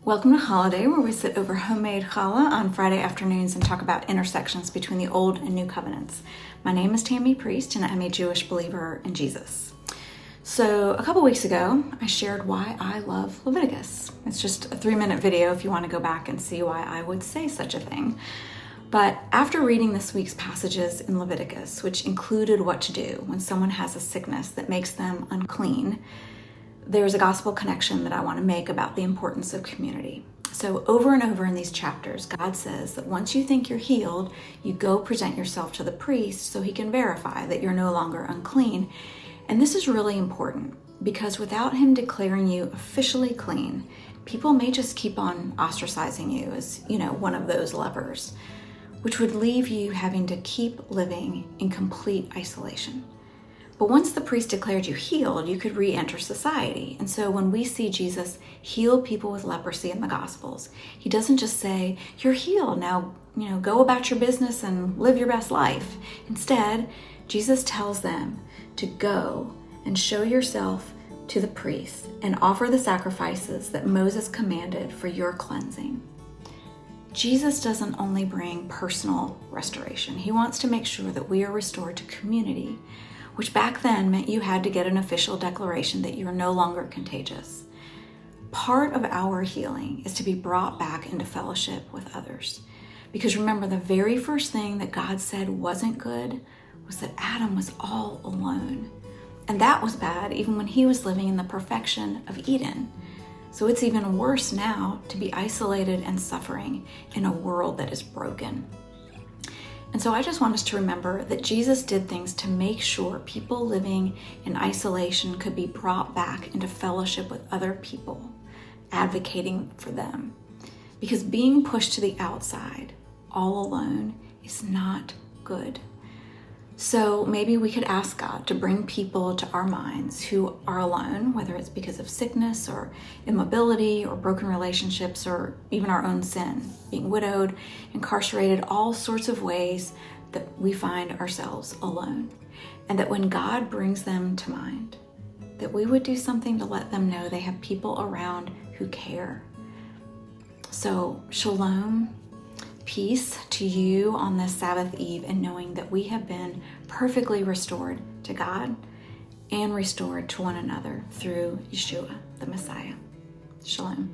Welcome to Holiday, where we sit over homemade challah on Friday afternoons and talk about intersections between the Old and New Covenants. My name is Tammy Priest, and I'm a Jewish believer in Jesus. So a couple weeks ago, I shared why I love Leviticus. It's just a 3-minute video if you want to go back and see why I would say such a thing. But after reading this week's passages in Leviticus, which included what to do when someone has a sickness that makes them unclean, there's a gospel connection that I want to make about the importance of community. So over and over in these chapters, God says that once you think you're healed, you go present yourself to the priest so he can verify that you're no longer unclean. And this is really important because without him declaring you officially clean, people may just keep on ostracizing you as, one of those lepers, which would leave you having to keep living in complete isolation. But once the priest declared you healed, you could re-enter society. And so when we see Jesus heal people with leprosy in the Gospels, he doesn't just say, you're healed, now, go about your business and live your best life. Instead, Jesus tells them to go and show yourself to the priest and offer the sacrifices that Moses commanded for your cleansing. Jesus doesn't only bring personal restoration. He wants to make sure that we are restored to community, which back then meant you had to get an official declaration that you are no longer contagious. Part of our healing is to be brought back into fellowship with others. Because remember, the very first thing that God said wasn't good was that Adam was all alone. And that was bad even when he was living in the perfection of Eden. So it's even worse now to be isolated and suffering in a world that is broken. And so I just want us to remember that Jesus did things to make sure people living in isolation could be brought back into fellowship with other people, advocating for them. Because being pushed to the outside, all alone, is not good. So maybe we could ask God to bring people to our minds who are alone, whether it's because of sickness or immobility or broken relationships or even our own sin, being widowed, incarcerated, all sorts of ways that we find ourselves alone. And that when God brings them to mind, that we would do something to let them know they have people around who care. So shalom. Peace to you on this Sabbath Eve, and knowing that we have been perfectly restored to God and restored to one another through Yeshua, the Messiah. Shalom.